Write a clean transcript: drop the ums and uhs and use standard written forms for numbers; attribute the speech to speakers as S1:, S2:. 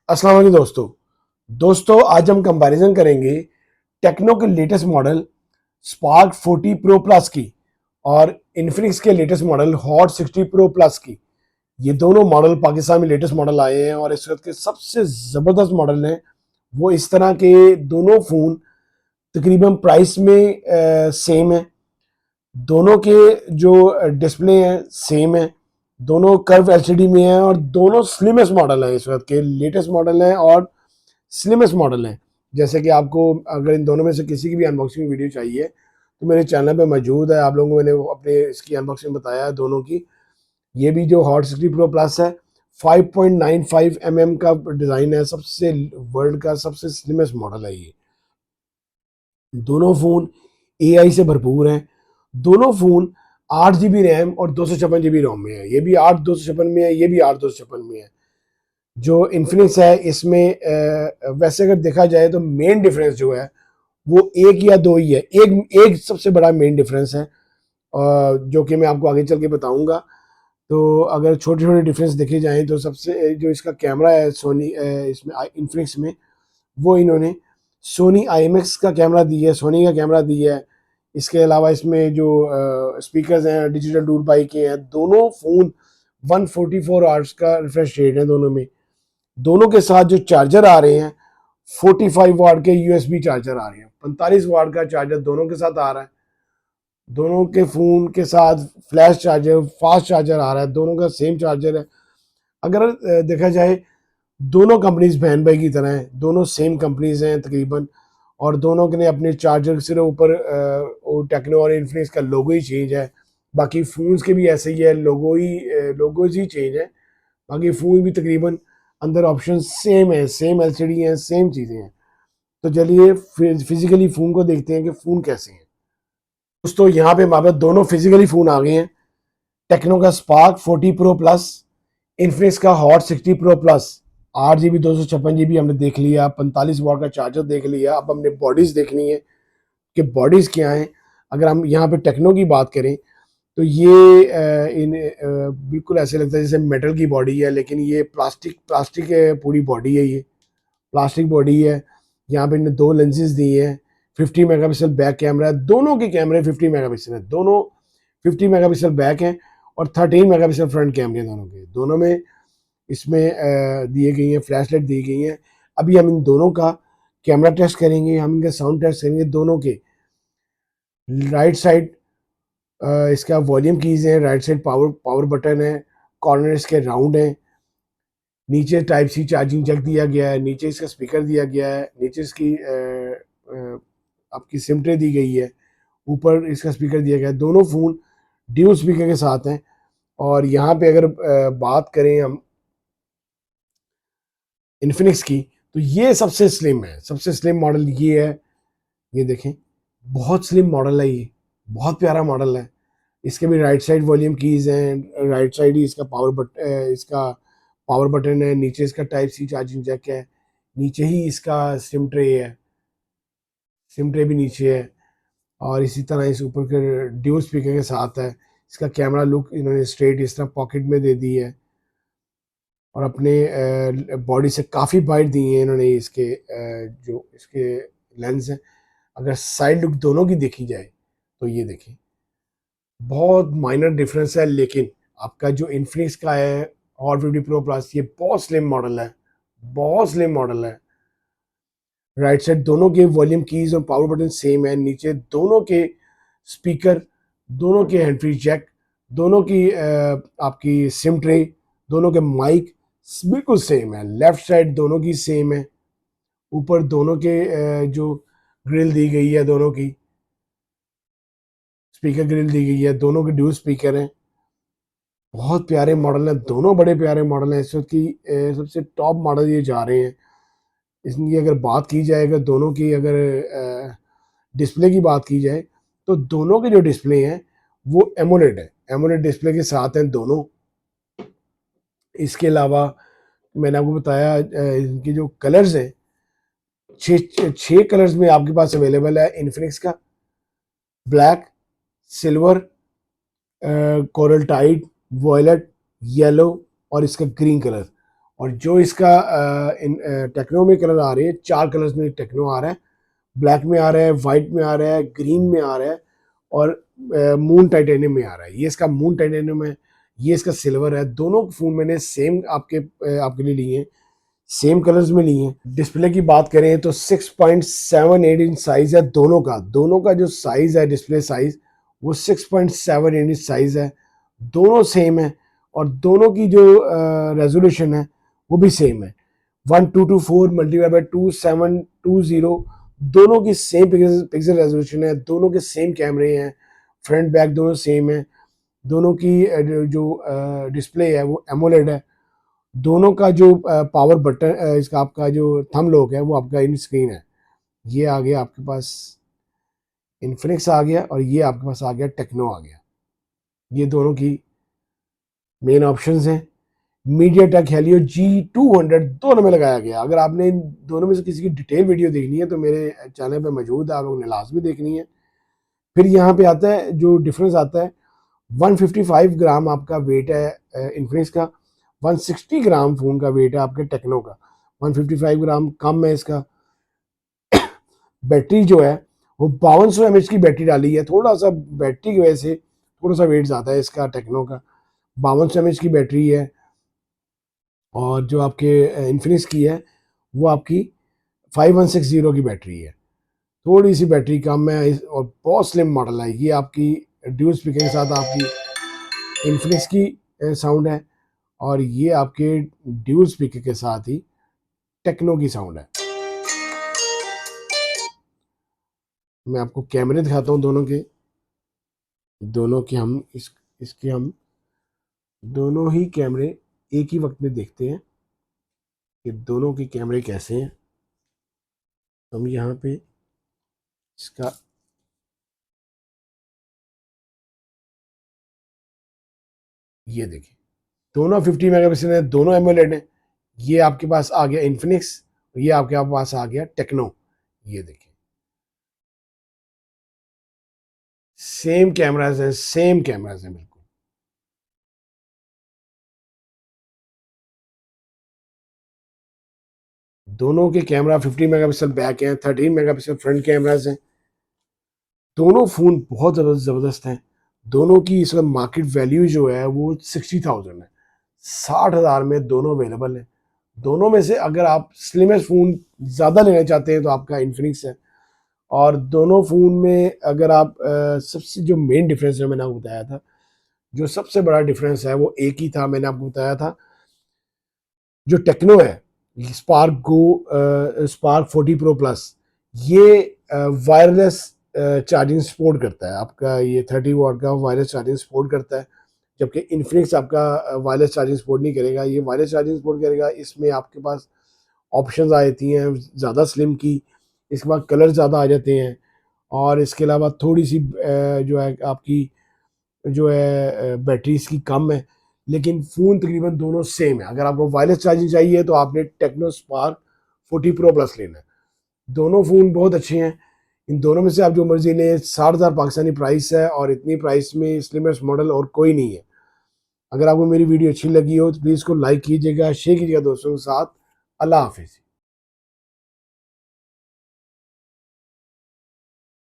S1: अस्सलाम वालेकुम दोस्तों आज हम कंपैरिजन करेंगे टेक्नो के latest model spark 40 pro plus की और इन्फिनिक्स के latest model hot 60 pro plus की। ये दोनों मॉडल पाकिस्तान में लेटेस्ट मॉडल आए हैं और इस वक्त के सबसे ज़बरदस्त मॉडल हैं। वो इस तरह के दोनों फ़ोन तकरीबन प्राइस में सेम है। दोनों के जो डिस्प्ले हैं सेम है। दोनों कर्व एलसीडी में है और दोनों स्लिमेस्ट मॉडल हैं, इस वक्त के लेटेस्ट मॉडल हैं और स्लिमेस्ट मॉडल हैं। जैसे कि आपको अगर इन दोनों में से किसी की भी अनबॉक्सिंग वीडियो चाहिए तो मेरे चैनल पे मौजूद है। आप लोगों को मैंने अपने इसकी अनबॉक्सिंग बताया है दोनों की। ये भी जो हॉट 60 प्रो प्लस है 5.95 mm का डिज़ाइन है, सबसे वर्ल्ड का सबसे स्लिमेस्ट मॉडल है ये। दोनों फ़ोन एआई से भरपूर हैं। दोनों फ़ोन 8 GB रैम और 256 GB रोम में है। ये भी 8/256 में है, ये भी 8/256 में है। जो इन्फिनिक्स है इसमें वैसे अगर देखा जाए तो मेन डिफरेंस जो है वो एक या दो ही है। एक एक सबसे बड़ा मेन डिफरेंस है जो कि मैं आपको आगे चल के बताऊंगा। तो अगर छोटे छोटे डिफरेंस देखे जाएं तो सबसे जो इसका कैमरा है सोनी इसमें इन्फिनिक्स में, वो इन्होंने सोनी IMX का कैमरा दिया है, सोनी का कैमरा दिया है। इसके अलावा इसमें जो स्पीकर्स हैं डिजिटल डूल पाई के हैं। दोनों फ़ोन 144 आवर्स का रिफ्रेश रेट है दोनों में। दोनों के साथ जो चार्जर आ रहे हैं 45 वाट के USB चार्जर आ रहे हैं। 45 वाट का चार्जर दोनों के साथ आ रहा है। दोनों के फ़ोन के साथ फ्लैश चार्जर फास्ट चार्जर आ रहा है। दोनों का सेम चार्जर है। अगर देखा जाए दोनों कंपनीज बहन भाई की तरह हैं, दोनों सेम कंपनीज हैं तकरीबन। और दोनों के ने अपने चार्जर सिर्फ ऊपर टेक्नो और इन्फिनिक्स का लोगो ही चेंज है। बाकी फ़ोन्स के भी ऐसे ही है, लोगोज ही चेंज है। बाकी फ़ोन भी तकरीबन अंदर ऑप्शन सेम है, सेम एलसीडी है, सेम चीज़ें हैं। तो चलिए फिजिकली फ़ोन को देखते हैं कि फ़ोन कैसे हैं। दोस्तों यहाँ पे हमारे पास दोनों फिजिकली फ़ोन आ गए हैं। टेक्नो का स्पार्क 40 प्रो प्लस, इन्फिनिक्स का hot 60 pro plus. 8 GB 256 GB हमने देख लिया, 45 वाट का चार्जर देख लिया। अब हमने बॉडीज़ देखनी है कि बॉडीज़ क्या हैं। अगर हम यहाँ पे टेक्नो की बात करें तो ये बिल्कुल ऐसे लगता है जैसे मेटल की बॉडी है, लेकिन ये प्लास्टिक प्लास्टिक पूरी बॉडी है। ये प्लास्टिक बॉडी है। यहाँ पे इन्हें दो लेंसेज दिए हैं। 50 मेगापिक्सल बैक कैमरा है। दोनों के कैमरे 50 मेगापिक्सल है। दोनों 50 मेगापिक्सल बैक हैं और 13 मेगापिक्सल फ्रंट कैमरे हैं दोनों के। दोनों में इसमें दिए गई हैं फ्लैशलाइट दी गई हैं। अभी हम इन दोनों का कैमरा टेस्ट करेंगे, हम इनका साउंड टेस्ट करेंगे। दोनों के राइट साइड इसका वॉल्यूम कीज है, right side power power button है, कॉर्नर इसके राउंड है। नीचे टाइप सी चार्जिंग जैक दिया गया है, नीचे इसका स्पीकर दिया गया है, नीचे इसकी आपकी सिम ट्रे दी गई है, ऊपर इसका स्पीकर दिया गया है। दोनों फ़ोन ड्यूल स्पीकर के साथ हैं। और यहाँ पे अगर बात करें हम इन्फिनिक्स की तो ये सबसे स्लिम है, सबसे स्लिम मॉडल ये है। ये देखें बहुत स्लिम मॉडल है ये, बहुत प्यारा मॉडल है। इसके भी राइट साइड वॉल्यूम कीज हैं, राइट साइड ही इसका इसका पावर बटन है, नीचे इसका टाइप सी चार्जिंग जैक है, नीचे ही इसका सिम ट्रे है, सिम ट्रे भी नीचे है। और इसी तरह इस ऊपर के ड्यूल स्पीकर के साथ है। इसका कैमरा लुक इन्होंने स्ट्रेट इस तरह पॉकेट में दे दी है और अपने बॉडी से काफ़ी बाइट दी है इन्होंने। इसके जो इसके लेंस हैं, अगर साइड लुक दोनों की देखी जाए तो ये देखें बहुत माइनर डिफरेंस है। लेकिन आपका जो इन्फिनिक्स का है और 50 प्रो प्लस, ये बहुत स्लिम मॉडल है, बहुत स्लिम मॉडल है। राइट साइड दोनों के वॉल्यूम कीज और पावर बटन सेम है। नीचे दोनों के स्पीकर, दोनों के हैंड फ्री जैक, दोनों की आपकी सिम ट्रे, दोनों के माइक बिल्कुल सेम है। लेफ्ट साइड दोनों की सेम है। ऊपर दोनों के जो ग्रिल दी गई है, दोनों की स्पीकर ग्रिल दी गई है, दोनों के ड्यूल स्पीकर हैं। बहुत प्यारे मॉडल हैं, दोनों बड़े प्यारे मॉडल हैं। इस वक्त की सबसे टॉप मॉडल ये जा रहे हैं। इसकी अगर बात की जाए, अगर दोनों की अगर डिस्प्ले की बात की जाए तो दोनों के जो डिस्प्ले हैं वो एमोलेड है, एमोलेड डिस्प्ले के साथ हैं दोनों। इसके अलावा मैंने आपको बताया इनके जो कलर्स हैं, छः कलर्स में आपके पास अवेलेबल है इन्फिनिक्स का। Black, silver, coral tide, violet, yellow और इसका ग्रीन कलर। और जो इसका टेक्नो में कलर आ रहे हैं, 4 कलर्स में टेक्नो आ रहा है, ब्लैक में आ रहा है, वाइट में आ रहा है, ग्रीन में आ रहा है और मून टाइटेनियम में आ रहा है। ये इसका मून टाइटेनियम है, ये इसका सिल्वर है। दोनों फ़ोन मैंने सेम आपके लिए लिए हैं, सेम कलर्स में लिए हैं। डिस्प्ले की बात करें तो 6.78 इंच साइज़ है दोनों का जो साइज़ है, डिस्प्ले साइज़, वो 6.78 इंच साइज़ है। दोनों सेम है और दोनों की जो रेजोल्यूशन है वो भी सेम है, 1224 मल्टीप्लाई बाय 2720। दोनों की सेम पिक्सल रेजोल्यूशन है, दोनों के सेम कैमरे हैं, फ्रंट बैक दोनों सेम है। दोनों की जो डिस्प्ले है वो एमोलेड है। दोनों का जो पावर बटन, इसका आपका जो थंब लॉक है वो आपका इन स्क्रीन है। ये आ गया आपके पास इन्फिनिक्स आ गया और ये आपके पास आ गया टेक्नो आ गया। ये दोनों की मेन ऑप्शंस हैं। मीडियाटेक हेलियो G200 दोनों में लगाया गया। अगर आपने इन दोनों में से किसी की डिटेल वीडियो देखनी है तो मेरे चैनल पे मौजूद है, आप लोगों ने लाजमी देखनी है। फिर यहाँ पे आता है जो डिफरेंस आता है, 155 ग्राम आपका वेट है इन्फिनिक्स का, 160 ग्राम फ़ोन का वेट है आपके टेक्नो का। 155 ग्राम कम है इसका। बैटरी जो है वो 5200 mAh की बैटरी डाली है। थोड़ा सा बैटरी की वजह से थोड़ा सा वेट ज़्यादा है इसका टेक्नो का। 5200 mAh की बैटरी है और जो आपके इन्फिनिक्स की है वो आपकी 5160 की बैटरी है। थोड़ी सी बैटरी कम है और बहुत स्लिम मॉडल है। ये आपकी ड्यूल स्पीकर के साथ आपकी इन्फिनिक्स की साउंड है और ये आपके ड्यूल स्पीकर के साथ ही टेक्नो की साउंड है। मैं आपको कैमरे दिखाता हूँ दोनों के हम इसके हम दोनों ही कैमरे एक ही वक्त में देखते हैं कि दोनों के कैमरे कैसे हैं। हम यहाँ पे इसका ये देखिए, दोनों 50 मेगापिक्सल है, दोनों एमोलेड है। ये आपके पास आ गया इन्फिनिक्स, ये आपके पास आ गया टेक्नो। ये देखिए सेम कैमराज हैं बिल्कुल। दोनों के कैमरा 50 मेगापिक्सल बैक हैं, 13 मेगापिक्सल फ्रंट कैमराज हैं। दोनों फ़ोन बहुत ज़बरदस्त हैं। दोनों की इस वक्त मार्केट वैल्यू जो है वो 60,000 है। 60,000 में दोनों अवेलेबल है। दोनों में से अगर आप स्लिमेस्ट फ़ोन ज़्यादा लेना चाहते हैं तो आपका इन्फिनिक्स है। और दोनों फ़ोन में अगर आप सबसे जो मेन डिफरेंस है मैंने आपको बताया था, जो सबसे बड़ा डिफरेंस है वो एक ही था, मैंने आपको बताया था। जो टेक्नो है स्पार्क 40 प्रो प्लस, ये वायरलेस चार्जिंग सपोर्ट करता है। आपका ये 30 वाट का वायरलेस चार्जिंग सपोर्ट करता है, जबकि इन्फिनिक्स आपका वायरलेस चार्जिंग सपोर्ट नहीं करेगा। ये वायरलेस चार्जिंग सपोर्ट करेगा। इसमें आपके पास ऑप्शंस आ जाती हैं ज़्यादा स्लिम की, इसके बाद कलर ज़्यादा आ जाते हैं और इसके अलावा थोड़ी सी जो है आपकी जो है बैटरी इसकी कम है, लेकिन फ़ोन तकरीबन दोनों सेम है। अगर आपको वायरलेस चार्जिंग चाहिए तो आपने टेक्नो स्पार्क 40 प्रो प्लस लेना है। दोनों फ़ोन बहुत अच्छे हैं। इन दोनों में से आप जो मर्जी लें। 60,000 पाकिस्तानी प्राइस है और इतनी प्राइस में स्लिमेस्ट मॉडल और कोई नहीं है। अगर आपको मेरी वीडियो अच्छी लगी हो तो प्लीज़ को लाइक कीजिएगा, शेयर कीजिएगा दोस्तों के साथ। अल्लाह हाफिज़।